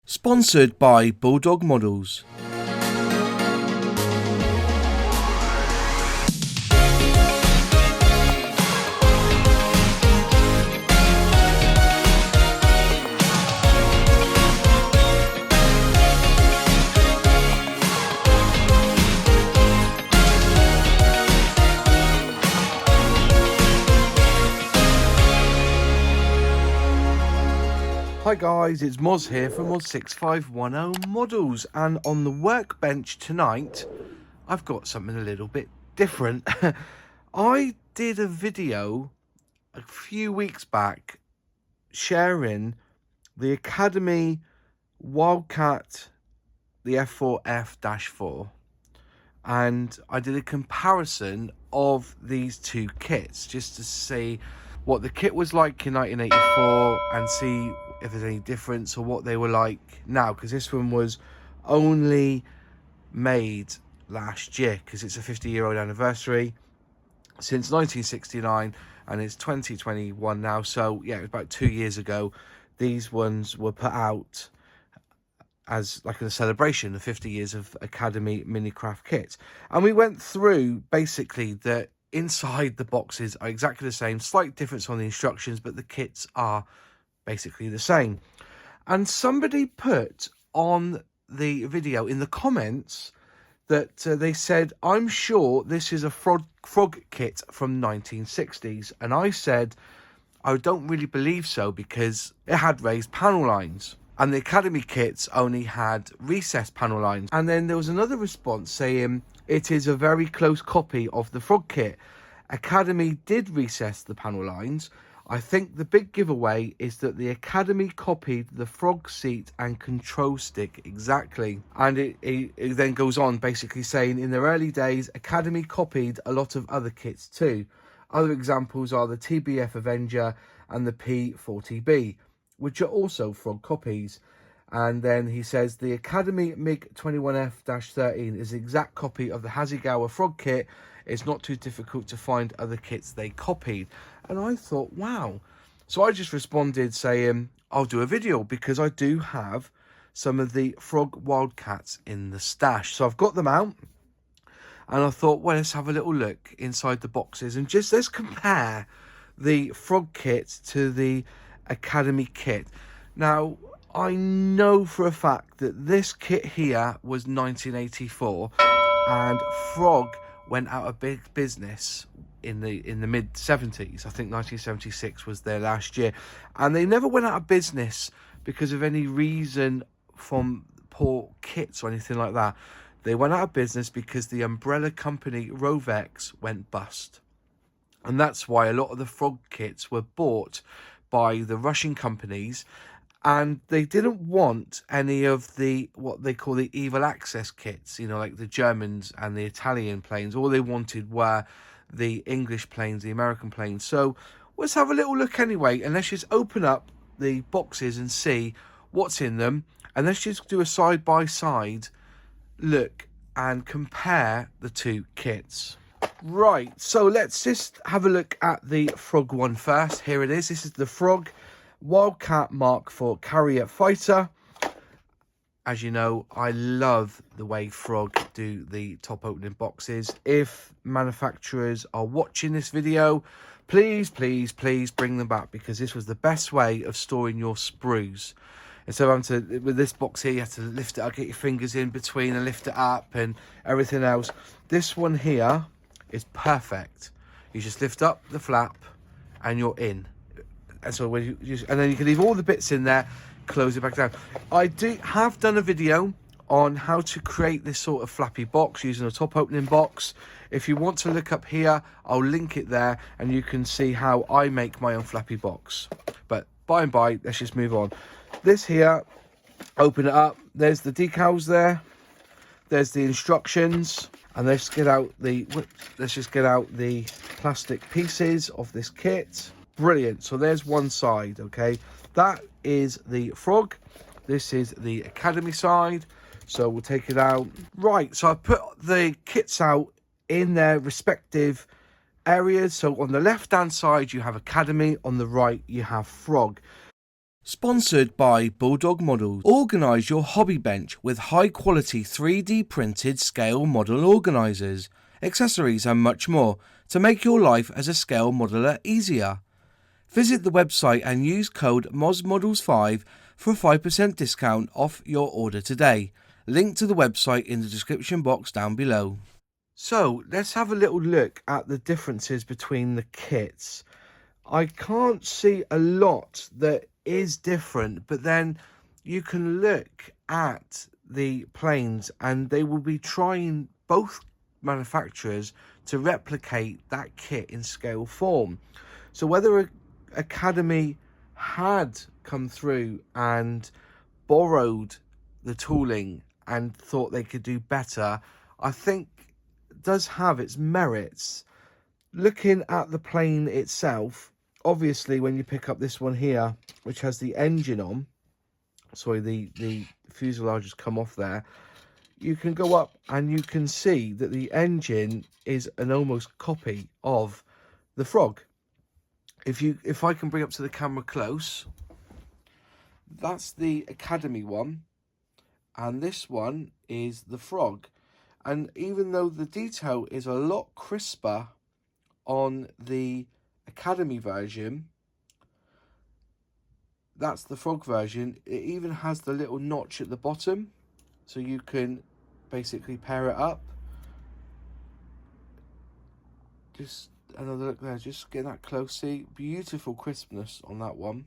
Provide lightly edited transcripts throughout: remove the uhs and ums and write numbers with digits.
Sponsored by Bulldog Models. Hi guys, it's Moz here from Moz6510 Models, and on the workbench tonight I've got something a little bit different. I did a video a few weeks back sharing the Academy Wildcat, the F4F-4, and I did a comparison of these two kits just to see what the kit was like in 1984 and see if there's any difference or what they were like now, because this one was only made last year because it's a 50-year-old anniversary since 1969 and it's 2021 now. So yeah, it was about 2 years ago these ones were put out as like a celebration of 50 years of Academy Minicraft kits, and we went through basically that inside the boxes are exactly the same, slight difference on the instructions, but the kits are basically the same. And somebody put on the video in the comments that they said, I'm sure this is a frog kit from 1960s. And I said, I don't really believe so, because it had raised panel lines and the Academy kits only had recessed panel lines. And then there was another response saying it is a very close copy of the frog kit. Academy did recess the panel lines. I think the big giveaway is that the Academy copied the frog seat and control stick exactly. And it then goes on basically saying, in their early days, Academy copied a lot of other kits too. Other examples are the TBF Avenger and the P40B, which are also frog copies. And then he says the Academy Mk.IV-13 is the exact copy of the Hasegawa frog kit. It's not too difficult to find other kits they copied. And I thought, wow. So I just responded saying, I'll do a video because I do have some of the frog Wildcats in the stash. So I've got them out. And I thought, well, let's have a little look inside the boxes and just let's compare the frog kit to the Academy kit. Now, I know for a fact that this kit here was 1984 and frog went out of big business in the mid 70s. I think 1976 was their last year, and they never went out of business because of any reason from poor kits or anything like that. They went out of business because the umbrella company Rovex went bust, and that's why a lot of the frog kits were bought by the Russian companies, and they didn't want any of the what they call the evil access kits, you know, like the Germans and the Italian planes. All they wanted were the English planes, the American planes. So let's have a little look anyway, and let's just open up the boxes and see what's in them, and let's just do a side-by-side look and compare the two kits. Right, so let's just have a look at the frog one first. Here it is. This is the frog Wildcat Mk.IV carrier fighter. As you know, I love the way frog do the top opening boxes. If manufacturers are watching this video, please bring them back, because this was the best way of storing your sprues. Instead of having to, with this box here, you have to lift it up, get your fingers in between and lift it up and everything else. This one here is perfect. You just lift up the flap and you're in. And so when and then you can leave all the bits in there, close it back down. I have done a video on how to create this sort of flappy box using a top opening box. If you want to look up here, I'll link it there and you can see how I make my own flappy box. But by and by, let's just move on. This here, open it up. There's the decals there. There's the instructions, and let's just get out the plastic pieces of this kit. Brilliant. So there's one side. Okay, that is the frog. This is the Academy side. So we'll take it out. Right. So I put the kits out in their respective areas. So on the left hand side you have Academy, on the right you have frog. Sponsored by Bulldog Models. Organise your hobby bench with high quality 3D printed scale model organisers, accessories and much more to make your life as a scale modeler easier. Visit the website and use code MOZMODELS5 for a 5% discount off your order today. Link to the website in the description box down below. So let's have a little look at the differences between the kits. I can't see a lot that is different, but then you can look at the planes and they will be trying, both manufacturers, to replicate that kit in scale form. So whether Academy had come through and borrowed the tooling and thought they could do better, I think does have its merits. Looking at the plane itself, obviously when you pick up this one here, which has the engine on, sorry, the fuselage has come off there, you can go up and you can see that the engine is an almost copy of the Frog. If I can bring up to the camera close, that's the Academy one, and this one is the Frog. And even though the detail is a lot crisper on the Academy version, that's the Frog version, it even has the little notch at the bottom, so you can basically pair it up. Just another look there, just get that close. See, beautiful crispness on that one.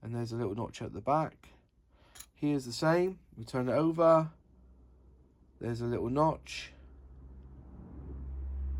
And there's a little notch at the back. Here's the same, we turn it over, there's a little notch.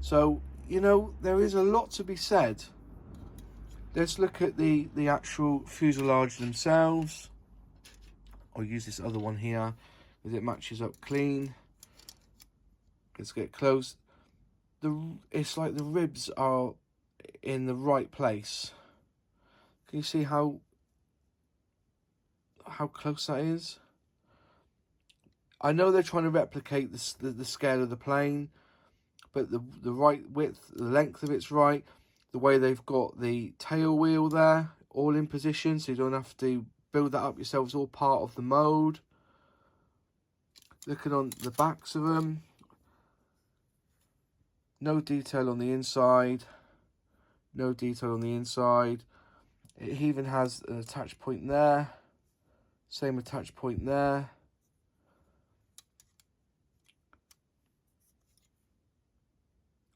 So, you know, there is a lot to be said. Let's look at the actual fuselage themselves. I'll use this other one here because it matches up clean. Let's get close. It's like the ribs are in the right place. Can you see how close that is? I know they're trying to replicate the scale of the plane, but the right width, the length of it's right. The way they've got the tail wheel there, all in position, so you don't have to build that up yourself. It's all part of the mode. Looking on the backs of them, no detail on the inside. No detail on the inside. It even has an attach point there. Same attach point there.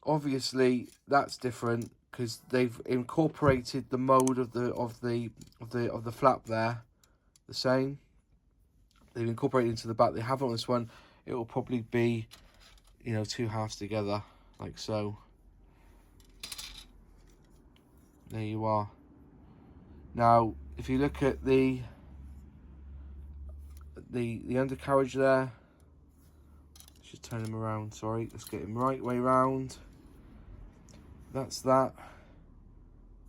Obviously, that's different because they've incorporated the mode of the flap there. The same. They've incorporated into the back. They have on this one. It will probably be, you know, two halves together, like so. There you are. Now, if you look at the undercarriage there, let's just turn him around. Sorry, let's get him right way round. That's that,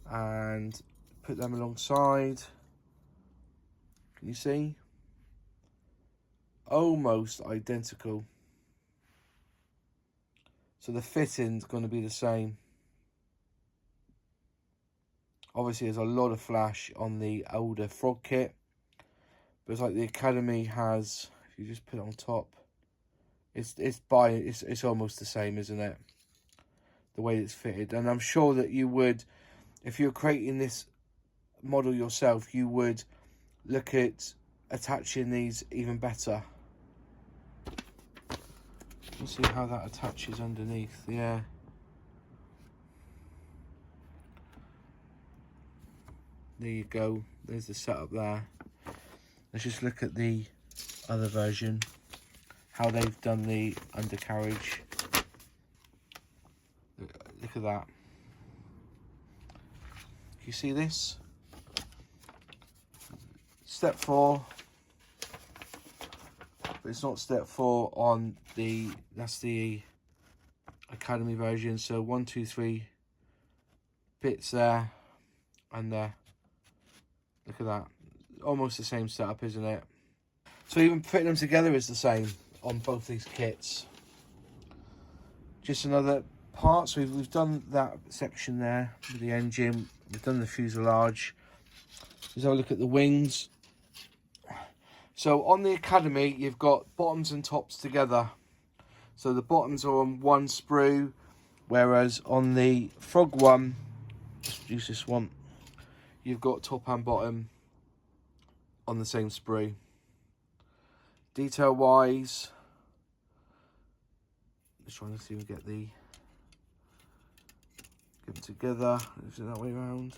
and put them alongside. Can you see? Almost identical. So the fitting's going to be the same. Obviously, there's a lot of flash on the older Frog kit, but it's like the Academy has. If you just put it on top, it's almost the same, isn't it? The way it's fitted, and I'm sure that you would, if you're creating this model yourself, you would look at attaching these even better. Let's see how that attaches underneath. Yeah. There you go. There's the setup there. Let's just look at the other version, how they've done the undercarriage. Look at that. You see this? Step 4. But it's not step 4 on that's the Academy version. So 1, 2, 3 bits there and there. Look at that. Almost the same setup, isn't it? So even putting them together is the same on both these kits. Just another part. So we've done that section there with the engine. We've done the fuselage. Let's have a look at the wings. So on the Academy, you've got bottoms and tops together. So the bottoms are on one sprue, whereas on the Frog one, let's use this one, you've got top and bottom on the same sprue. Detail wise, just trying to see if we get them together. Is it that way around?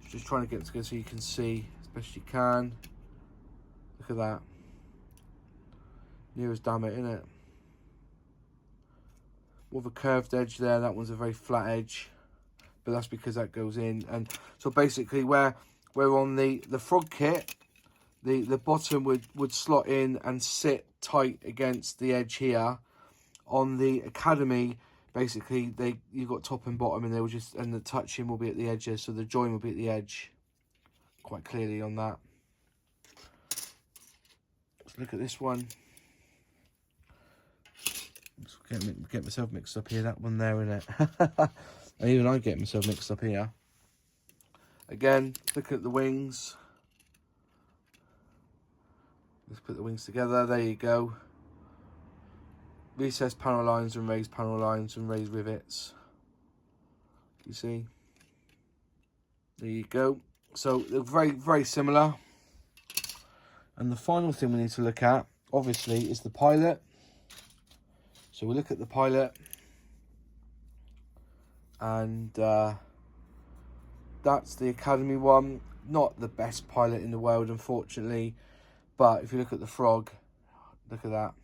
Just trying to get them together so you can see as best you can. Look at that. Near as damn it, innit? More of a curved edge there. That one's a very flat edge, but that's because that goes in. And so basically, where we're on the Frog kit, the bottom would slot in and sit tight against the edge here. On the Academy, basically you've got top and bottom, and the touching will be at the edges, so the join will be at the edge quite clearly on that. Let's look at this one. Get myself mixed up here. That one there, innit? And even I get myself mixed up here. Again, look at the wings. Let's put the wings together. There you go. Recessed panel lines and raised panel lines and raised rivets. You see? There you go. So they're very, very similar. And the final thing we need to look at, obviously, is the pilot. So we look at the pilot, and that's the Academy one. Not the best pilot in the world, unfortunately, but if you look at the Frog, look at that.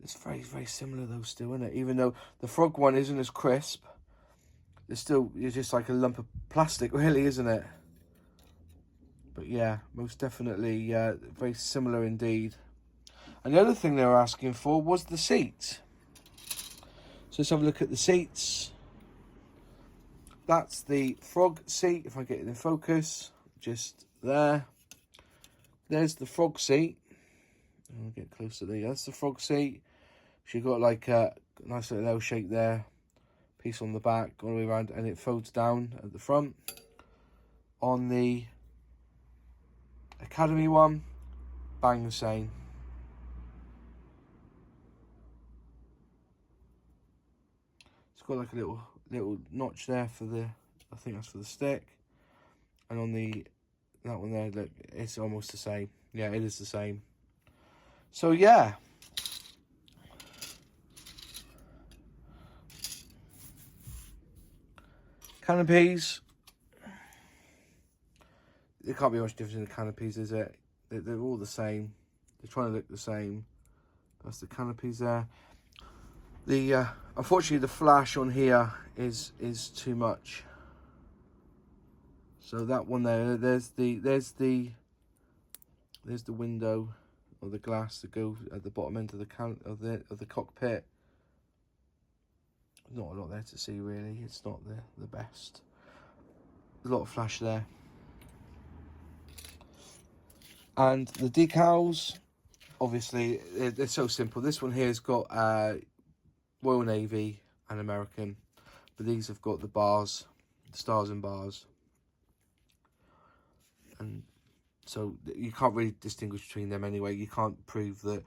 It's very, very similar though still, isn't it? Even though the Frog one isn't as crisp, it's just like a lump of plastic, really, isn't it? But yeah, most definitely very similar indeed. And the other thing they were asking for was the seat. So let's have a look at the seats. That's the Frog seat, if I get it in focus, just there. There's the Frog seat. I'll get closer there. That's the Frog seat. So you've got like a nice little L shape there. Piece on the back, all the way around, and it folds down at the front. On the Academy one, bang the same. It's got like a little notch there for the, I think that's for the stick. And on that one there, look, it's almost the same. Yeah, it is the same. So yeah. Canopies. There can't be much difference in the canopies, is it? They're all the same. They're trying to look the same. That's the canopies there. The unfortunately the flash on here is too much. So that one there, there's the window or the glass that goes at the bottom end of the cockpit. Not a lot there to see really. It's not the best. There's a lot of flash there. And the decals, obviously, they're so simple. This one here has got Royal Navy and American, but these have got the bars, the stars and bars. And so you can't really distinguish between them anyway. You can't prove that,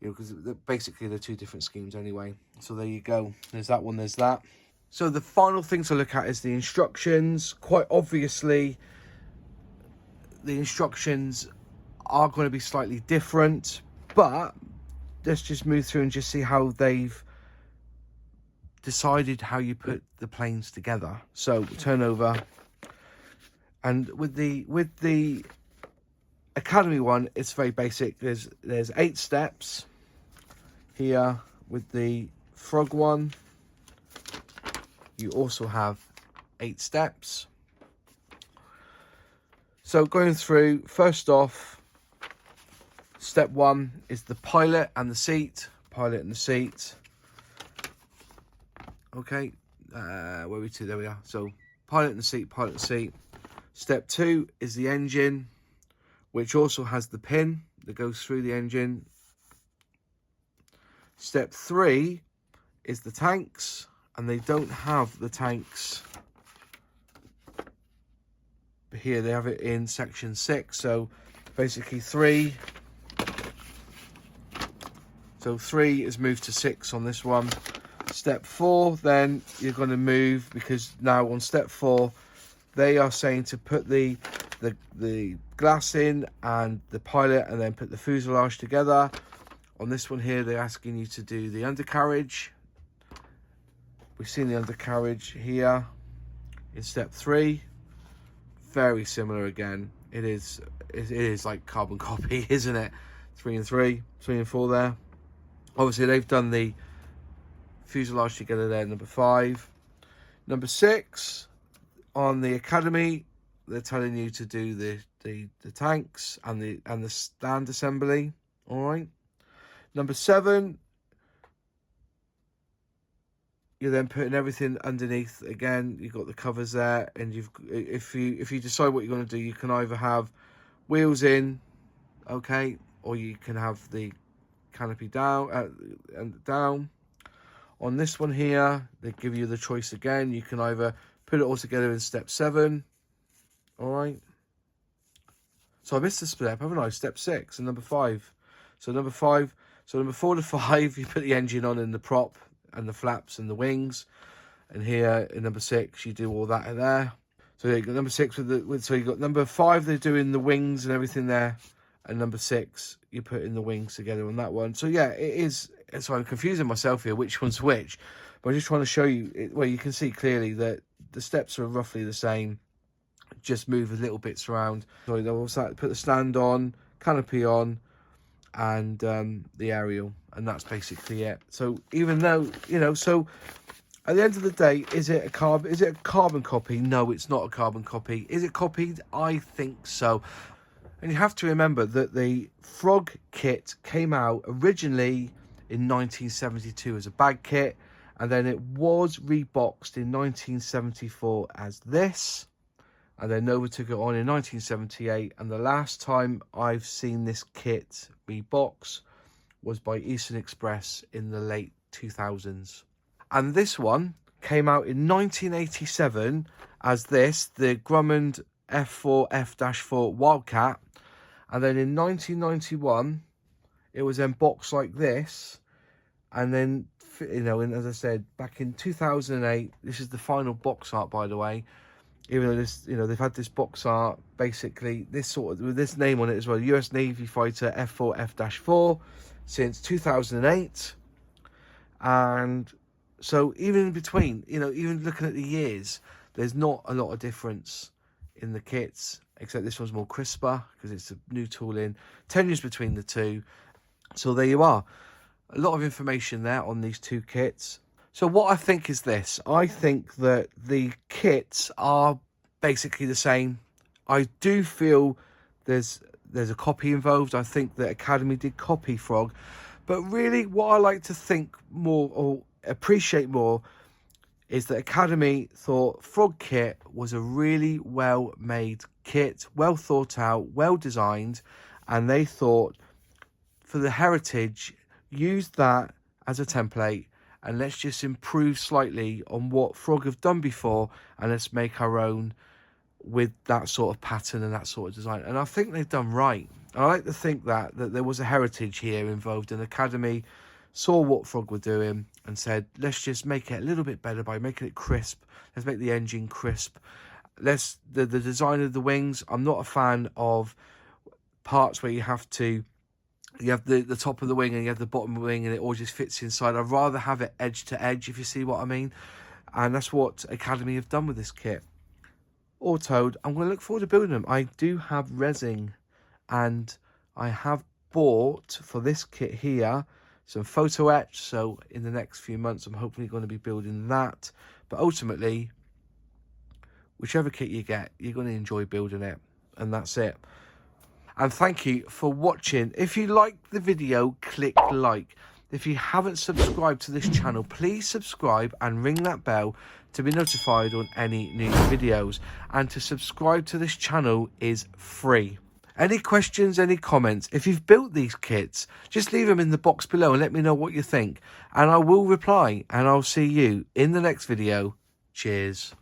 you know, because basically they're two different schemes anyway. So there you go. There's that one, there's that. So the final thing to look at is the instructions. Quite obviously, the instructions are going to be slightly different, but let's just move through and just see how they've decided how you put the planes together. So turn over, and with the Academy one, it's very basic. There's 8 steps here. With the Frog one, you also have 8 steps. So going through, first off, step 1 is the pilot and the seat. Pilot and the seat. Okay, where are we to? There we are. So pilot and the seat, pilot and the seat. Step 2 is the engine, which also has the pin that goes through the engine. Step 3 is the tanks, and they don't have the tanks here they have it in section 6. So basically 3. So 3 is moved to 6 on this one. Step 4, then you're going to move, because now on step 4, they are saying to put the glass in and the pilot, and then put the fuselage together. On this one here, they're asking you to do the undercarriage. We've seen the undercarriage here in step 3. Very similar again. It is like carbon copy, isn't it? 3 and 3, 3 and 4 there. Obviously, they've done the fuselage together there, number 5. Number 6, on the Academy, they're telling you to do the tanks and the stand assembly. All right. Number 7, you're then putting everything underneath. Again, you've got the covers there, and if you decide what you're going to do, you can either have wheels in, okay, or you can have the canopy down and down. On this one here, they give you the choice again. You can either put it all together in step 7. All right. So I missed a step, haven't I? Step 6 and number 5. So number 5. So number 4 to 5, you put the engine on and the prop and the flaps and the wings. And here in number 6, you do all that in there. So you got number 6 so you got number 5, they're doing the wings and everything there. And number 6, you put in the wings together on that one. So yeah, it is. So I'm confusing myself here, which one's which. But I'm just trying to show you, well, you can see clearly that the steps are roughly the same. Just move a little bits around. So they'll also put the stand on, canopy on, and the aerial. And that's basically it. So even though, you know, so at the end of the day, is it a carbon copy? No, it's not a carbon copy. Is it copied? I think so. And you have to remember that the Frog kit came out originally in 1972 as a bag kit, and then it was reboxed in 1974 as this, and then Nova took it on in 1978, and the last time I've seen this kit rebox was by Eastern Express in the late 2000s. And this one came out in 1987 as this, the Grumman F4F-4 Wildcat. And then in 1991, it was then boxed like this. And then, you know, and as I said, back in 2008, this is the final box art, by the way. Even though this, you know, they've had this box art, basically, this sort of, with this name on it as well, US Navy Fighter F4F-4, since 2008. And so even in between, you know, even looking at the years, there's not a lot of difference in the kits, except this one's more crisper because it's a new tooling. 10 years between the two. So there you are. A lot of information there on these two kits. So what I think is this. I think that the kits are basically the same. I do feel there's a copy involved. I think that Academy did copy Frog. But really what I like to think more or appreciate more is that Academy thought Frog kit was a really well made kit, well thought out, well designed, and they thought for the heritage, use that as a template and let's just improve slightly on what Frog have done before, and let's make our own with that sort of pattern and that sort of design. And I think they've done right. I like to think that there was a heritage here involved, and Academy saw what Frog were doing and said, let's just make it a little bit better by making it crisp. Let's make the engine crisp. The design of the wings, I'm not a fan of parts where you have the top of the wing and you have the bottom of the wing and it all just fits inside. I'd rather have it edge to edge, if you see what I mean. And that's what Academy have done with this kit. All told, I'm going to look forward to building them. I do have resin, and I have bought for this kit here some photo etch, so in the next few months I'm hopefully going to be building that. But ultimately, whichever kit you get, you're going to enjoy building it, and that's it. And thank you for watching. If you liked the video, click like. If you haven't subscribed to this channel, please subscribe and ring that bell to be notified on any new videos. And to subscribe to this channel is free. Any questions, any comments? If you've built these kits, just leave them in the box below and let me know what you think. And I will reply, and I'll see you in the next video. Cheers.